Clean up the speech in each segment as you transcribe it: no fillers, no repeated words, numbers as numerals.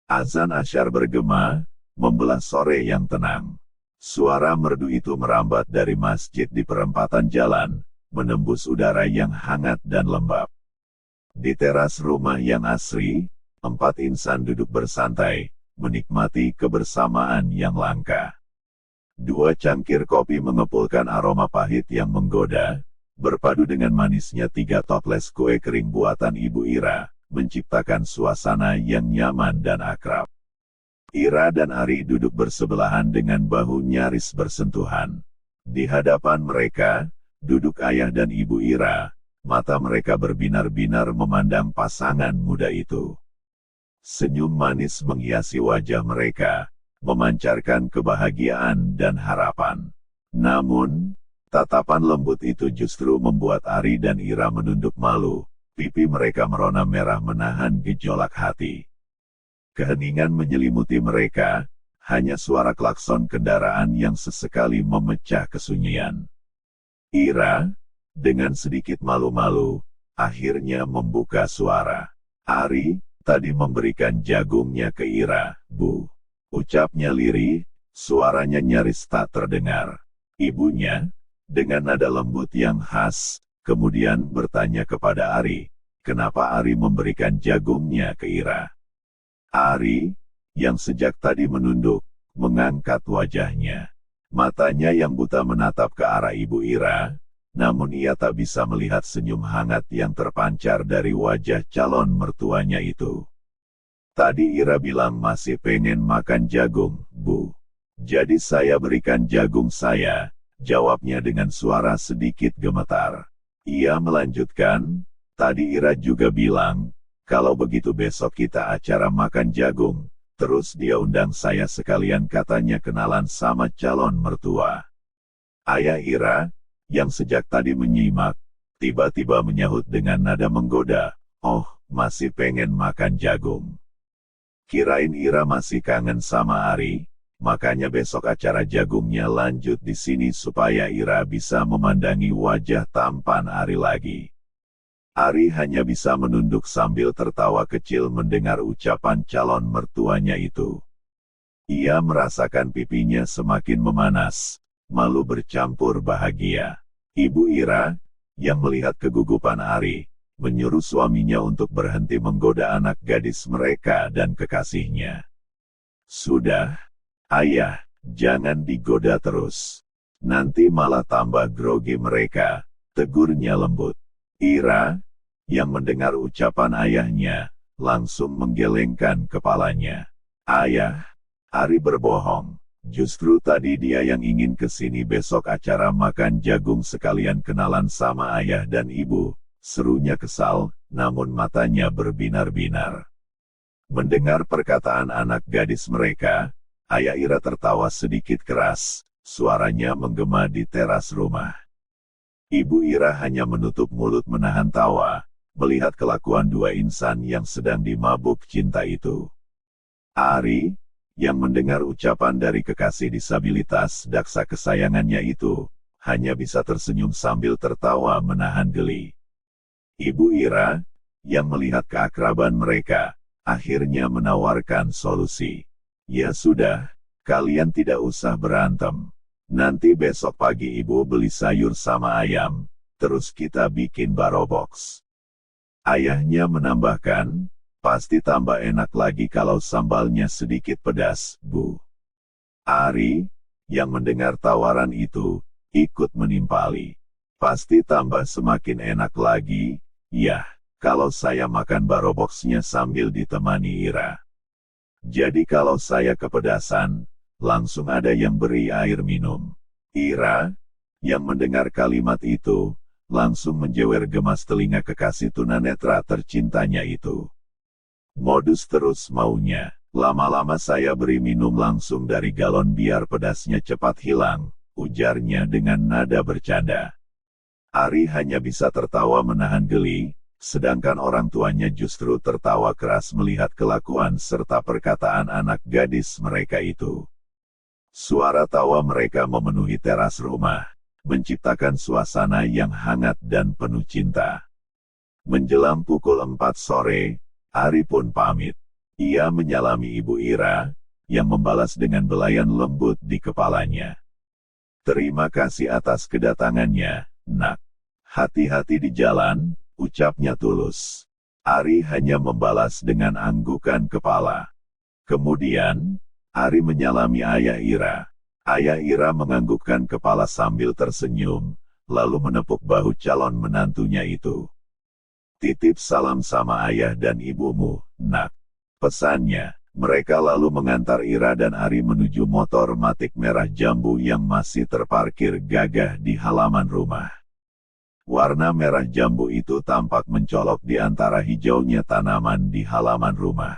Azan asyar bergema, membelah sore yang tenang. Suara merdu itu merambat dari masjid di perempatan jalan, menembus udara yang hangat dan lembab. Di teras rumah yang asri, 4 insan duduk bersantai, menikmati kebersamaan yang langka. 2 cangkir kopi mengepulkan aroma pahit yang menggoda, berpadu dengan manisnya 3 toples kue kering buatan Ibu Ira, menciptakan suasana yang nyaman dan akrab. Ira dan Ari duduk bersebelahan dengan bahu nyaris bersentuhan. Di hadapan mereka, duduk ayah dan ibu Ira, mata mereka berbinar-binar memandang pasangan muda itu. Senyum manis menghiasi wajah mereka, memancarkan kebahagiaan dan harapan. Namun, tatapan lembut itu justru membuat Ari dan Ira menunduk malu, pipi mereka merona merah menahan gejolak hati. Keheningan menyelimuti mereka, hanya suara klakson kendaraan yang sesekali memecah kesunyian. Ira, dengan sedikit malu-malu, akhirnya membuka suara. Ari, tadi memberikan jagungnya ke Ira, Bu. Ucapnya lirih, suaranya nyaris tak terdengar. Ibunya, dengan nada lembut yang khas, kemudian bertanya kepada Ari, kenapa Ari memberikan jagungnya ke Ira. Ari, yang sejak tadi menunduk, mengangkat wajahnya. Matanya yang buta menatap ke arah Ibu Ira, namun ia tak bisa melihat senyum hangat yang terpancar dari wajah calon mertuanya itu. Tadi Ira bilang masih pengen makan jagung, Bu. Jadi saya berikan jagung saya, jawabnya dengan suara sedikit gemetar. Ia melanjutkan, tadi Ira juga bilang, kalau begitu besok kita acara makan jagung, terus dia undang saya sekalian katanya kenalan sama calon mertua. Ayah Ira, yang sejak tadi menyimak, tiba-tiba menyahut dengan nada menggoda, oh, masih pengen makan jagung. Kirain Ira masih kangen sama Ari, makanya besok acara jagungnya lanjut di sini supaya Ira bisa memandangi wajah tampan Ari lagi. Ari hanya bisa menunduk sambil tertawa kecil mendengar ucapan calon mertuanya itu. Ia merasakan pipinya semakin memanas, malu bercampur bahagia. Ibu Ira, yang melihat kegugupan Ari, menyuruh suaminya untuk berhenti menggoda anak gadis mereka dan kekasihnya. Sudah, ayah, jangan digoda terus. Nanti malah tambah grogi mereka, tegurnya lembut. Ira, yang mendengar ucapan ayahnya, langsung menggelengkan kepalanya. Ayah, Ari berbohong. Justru tadi dia yang ingin ke sini besok acara makan jagung sekalian kenalan sama ayah dan ibu, serunya kesal, namun matanya berbinar-binar. Mendengar perkataan anak gadis mereka, ayah Ira tertawa sedikit keras, suaranya menggema di teras rumah. Ibu Ira hanya menutup mulut menahan tawa, melihat kelakuan 2 insan yang sedang dimabuk cinta itu. Ari, yang mendengar ucapan dari kekasih disabilitas daksa kesayangannya itu, hanya bisa tersenyum sambil tertawa menahan geli. Ibu Ira, yang melihat keakraban mereka, akhirnya menawarkan solusi. Ya sudah, kalian tidak usah berantem. Nanti besok pagi ibu beli sayur sama ayam, terus kita bikin barobox. Ayahnya menambahkan, pasti tambah enak lagi kalau sambalnya sedikit pedas, Bu. Ari, yang mendengar tawaran itu, ikut menimpali. Pasti tambah semakin enak lagi, yah, kalau saya makan baroboxnya sambil ditemani Ira. Jadi kalau saya kepedasan, langsung ada yang beri air minum. Ira, yang mendengar kalimat itu, langsung menjewer gemas telinga kekasih tunanetra tercintanya itu. Modus terus maunya, lama-lama saya beri minum langsung dari galon biar pedasnya cepat hilang, ujarnya dengan nada bercanda. Ari hanya bisa tertawa menahan geli, sedangkan orang tuanya justru tertawa keras melihat kelakuan serta perkataan anak gadis mereka itu. Suara tawa mereka memenuhi teras rumah, menciptakan suasana yang hangat dan penuh cinta. Menjelang pukul 4 sore, Ari pun pamit. Ia menyalami Ibu Ira, yang membalas dengan belayan lembut di kepalanya. Terima kasih atas kedatangannya, Nak. Hati-hati di jalan, ucapnya tulus. Ari hanya membalas dengan anggukan kepala. Kemudian, Ari menyalami Ayah Ira. Ayah Ira menganggukkan kepala sambil tersenyum, lalu menepuk bahu calon menantunya itu. Titip salam sama ayah dan ibumu, Nak. Pesannya, mereka lalu mengantar Ira dan Ari menuju motor matic merah jambu yang masih terparkir gagah di halaman rumah. Warna merah jambu itu tampak mencolok di antara hijaunya tanaman di halaman rumah.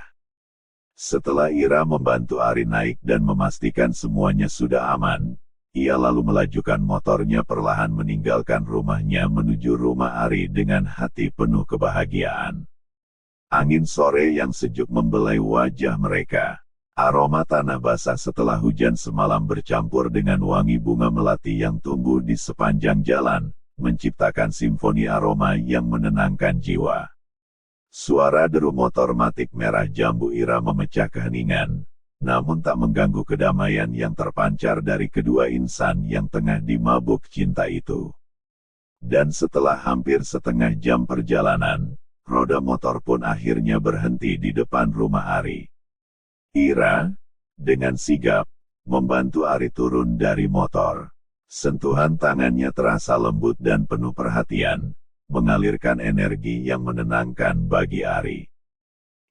Setelah Ira membantu Ari naik dan memastikan semuanya sudah aman, ia lalu melajukan motornya perlahan meninggalkan rumahnya menuju rumah Ari dengan hati penuh kebahagiaan. Angin sore yang sejuk membelai wajah mereka. Aroma tanah basah setelah hujan semalam bercampur dengan wangi bunga melati yang tumbuh di sepanjang jalan, menciptakan simfoni aroma yang menenangkan jiwa. Suara deru motor matic merah jambu Ira memecah keheningan, namun tak mengganggu kedamaian yang terpancar dari kedua insan yang tengah dimabuk cinta itu. Dan setelah hampir setengah jam perjalanan, roda motor pun akhirnya berhenti di depan rumah Ari. Ira, dengan sigap, membantu Ari turun dari motor. Sentuhan tangannya terasa lembut dan penuh perhatian, mengalirkan energi yang menenangkan bagi Ari.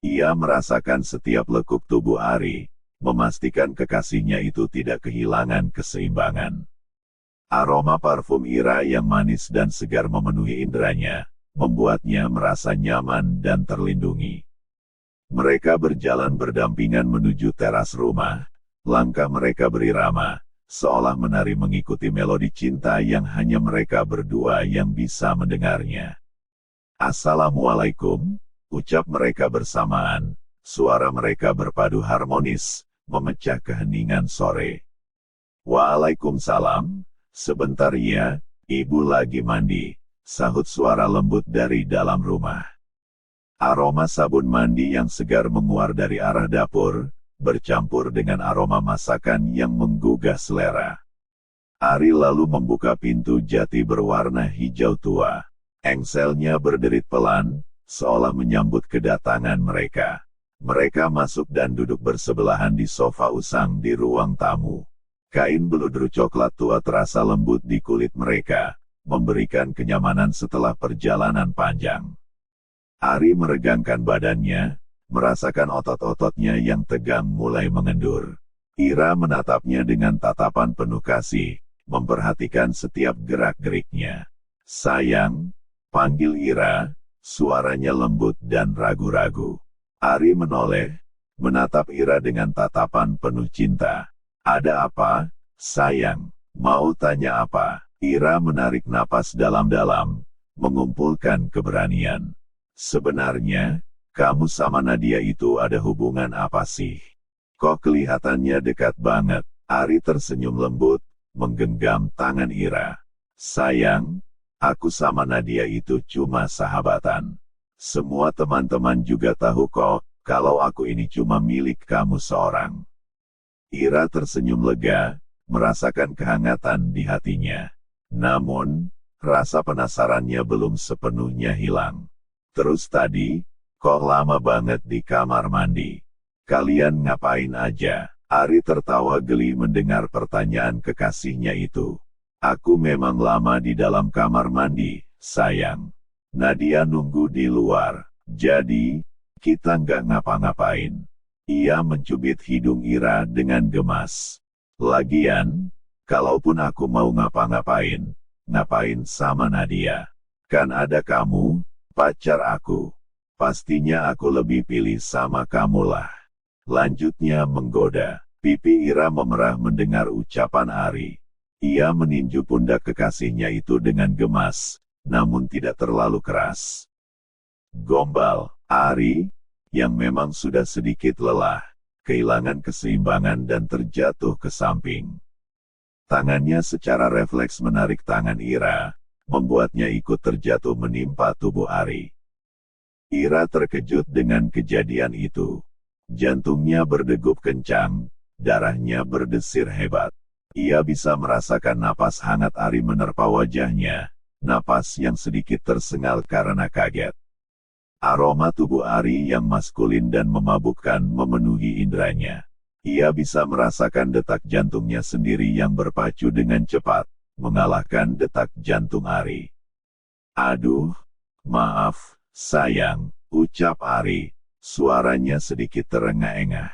Ia merasakan setiap lekuk tubuh Ari, memastikan kekasihnya itu tidak kehilangan keseimbangan. Aroma parfum Ira yang manis dan segar memenuhi inderanya, membuatnya merasa nyaman dan terlindungi. Mereka berjalan berdampingan menuju teras rumah, langkah mereka berirama, seolah menari mengikuti melodi cinta yang hanya mereka berdua yang bisa mendengarnya. Assalamualaikum, ucap mereka bersamaan, suara mereka berpadu harmonis, memecah keheningan sore. Waalaikumsalam, sebentar ya, ibu lagi mandi, sahut suara lembut dari dalam rumah. Aroma sabun mandi yang segar menguar dari arah dapur, bercampur dengan aroma masakan yang menggugah selera. Ari lalu membuka pintu jati berwarna hijau tua. Engselnya berderit pelan, seolah menyambut kedatangan mereka. Mereka masuk dan duduk bersebelahan di sofa usang di ruang tamu. Kain beludru coklat tua terasa lembut di kulit mereka, memberikan kenyamanan setelah perjalanan panjang. Ari meregangkan badannya, merasakan otot-ototnya yang tegang mulai mengendur. Ira menatapnya dengan tatapan penuh kasih, memperhatikan setiap gerak-geriknya. Sayang, panggil Ira, suaranya lembut dan ragu-ragu. Ari menoleh, menatap Ira dengan tatapan penuh cinta. Ada apa, sayang? Mau tanya apa? Ira menarik napas dalam-dalam, mengumpulkan keberanian. Sebenarnya, kamu sama Nadia itu ada hubungan apa sih? Kok kelihatannya dekat banget? Ari tersenyum lembut, menggenggam tangan Ira. Sayang, aku sama Nadia itu cuma sahabatan. Semua teman-teman juga tahu kok, kalau aku ini cuma milik kamu seorang. Ira tersenyum lega, merasakan kehangatan di hatinya. Namun, rasa penasarannya belum sepenuhnya hilang. Terus tadi, kok lama banget di kamar mandi? Kalian ngapain aja? Ari tertawa geli mendengar pertanyaan kekasihnya itu. Aku memang lama di dalam kamar mandi, sayang. Nadia nunggu di luar, jadi, kita nggak ngapa-ngapain. Ia mencubit hidung Ira dengan gemas. Lagian, kalaupun aku mau ngapa-ngapain, ngapain sama Nadia? Kan ada kamu, pacar aku. Pastinya aku lebih pilih sama kamulah. Lanjutnya menggoda. Pipi Ira memerah mendengar ucapan Ari. Ia meninju pundak kekasihnya itu dengan gemas, namun tidak terlalu keras. Gombal, Ari, yang memang sudah sedikit lelah, kehilangan keseimbangan dan terjatuh ke samping. Tangannya secara refleks menarik tangan Ira, membuatnya ikut terjatuh menimpa tubuh Ari. Ira terkejut dengan kejadian itu. Jantungnya berdegup kencang, darahnya berdesir hebat. Ia bisa merasakan napas hangat Ari menerpa wajahnya, napas yang sedikit tersengal karena kaget. Aroma tubuh Ari yang maskulin dan memabukkan memenuhi indranya. Ia bisa merasakan detak jantungnya sendiri yang berpacu dengan cepat, mengalahkan detak jantung Ari. Aduh, maaf, sayang, ucap Ari, suaranya sedikit terengah-engah.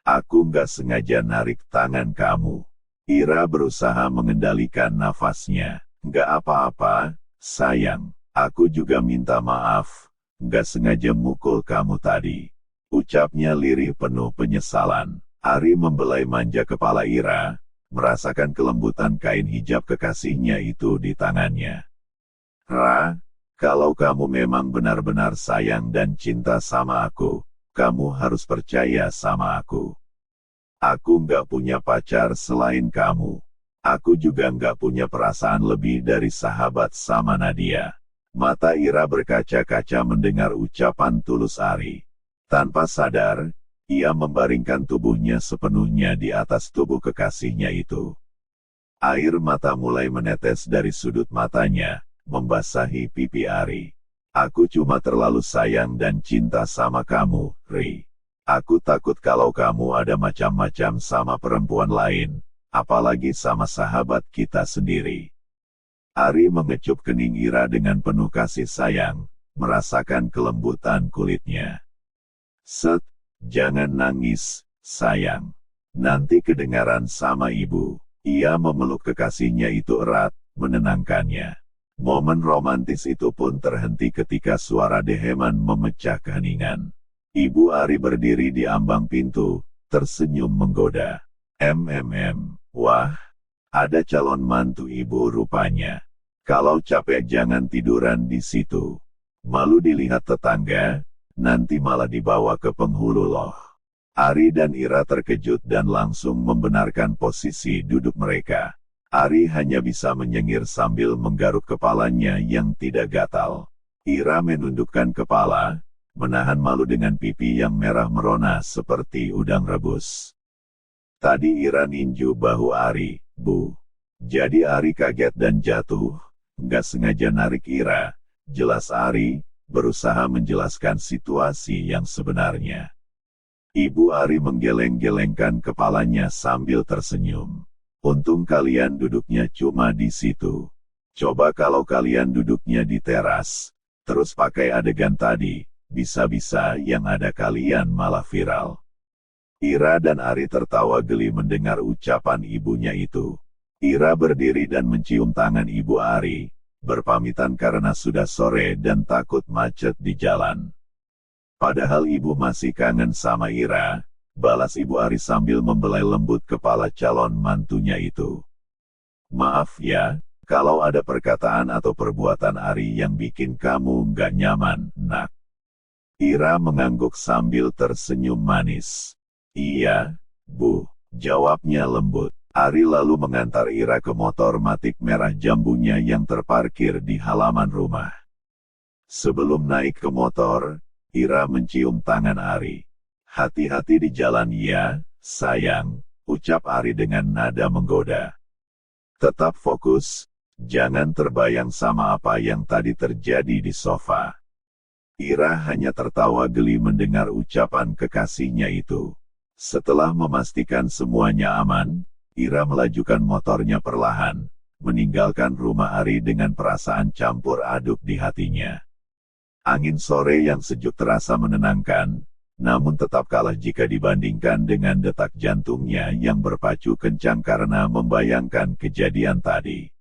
Aku nggak sengaja narik tangan kamu. Ira berusaha mengendalikan nafasnya. Nggak apa-apa, sayang, aku juga minta maaf, nggak sengaja mukul kamu tadi. Ucapnya lirih penuh penyesalan. Ari membelai manja kepala Ira, merasakan kelembutan kain hijab kekasihnya itu di tangannya. Ra, kalau kamu memang benar-benar sayang dan cinta sama aku, kamu harus percaya sama aku. Aku nggak punya pacar selain kamu. Aku juga nggak punya perasaan lebih dari sahabat sama Nadia. Mata Ira berkaca-kaca mendengar ucapan tulus Ari. Tanpa sadar, ia membaringkan tubuhnya sepenuhnya di atas tubuh kekasihnya itu. Air mata mulai menetes dari sudut matanya, membasahi pipi Ari. Aku cuma terlalu sayang dan cinta sama kamu, Ri. Aku takut kalau kamu ada macam-macam sama perempuan lain, apalagi sama sahabat kita sendiri. Ari mengecup kening Ira dengan penuh kasih sayang, merasakan kelembutan kulitnya. Set, jangan nangis, sayang. Nanti kedengaran sama ibu. Ia memeluk kekasihnya itu erat, menenangkannya. Momen romantis itu pun terhenti ketika suara Deheman memecah keheningan. Ibu Ari berdiri di ambang pintu, tersenyum menggoda. Wah, ada calon mantu ibu rupanya. Kalau capek jangan tiduran di situ. Malu dilihat tetangga, nanti malah dibawa ke penghulu loh. Ari dan Ira terkejut dan langsung membenarkan posisi duduk mereka. Ari hanya bisa menyengir sambil menggaruk kepalanya yang tidak gatal. Ira menundukkan kepala, menahan malu dengan pipi yang merah merona seperti udang rebus. Tadi Ira ninju bahu Ari, Bu. Jadi Ari kaget dan jatuh, nggak sengaja narik Ira. Jelas Ari berusaha menjelaskan situasi yang sebenarnya. Ibu Ari menggeleng-gelengkan kepalanya sambil tersenyum. Untung kalian duduknya cuma di situ. Coba kalau kalian duduknya di teras, terus pakai adegan tadi, bisa-bisa yang ada kalian malah viral. Ira dan Ari tertawa geli mendengar ucapan ibunya itu. Ira berdiri dan mencium tangan ibu Ari, berpamitan karena sudah sore dan takut macet di jalan. Padahal ibu masih kangen sama Ira, balas ibu Ari sambil membelai lembut kepala calon mantunya itu. Maaf ya, kalau ada perkataan atau perbuatan Ari yang bikin kamu nggak nyaman, Nak. Ira mengangguk sambil tersenyum manis. Iya, Bu, jawabnya lembut. Ari lalu mengantar Ira ke motor matic merah jambunya yang terparkir di halaman rumah. Sebelum naik ke motor, Ira mencium tangan Ari. Hati-hati di jalan ya, sayang, ucap Ari dengan nada menggoda. Tetap fokus, jangan terbayang sama apa yang tadi terjadi di sofa. Ira hanya tertawa geli mendengar ucapan kekasihnya itu. Setelah memastikan semuanya aman, Ira melajukan motornya perlahan, meninggalkan rumah Ari dengan perasaan campur aduk di hatinya. Angin sore yang sejuk terasa menenangkan, namun tetap kalah jika dibandingkan dengan detak jantungnya yang berpacu kencang karena membayangkan kejadian tadi.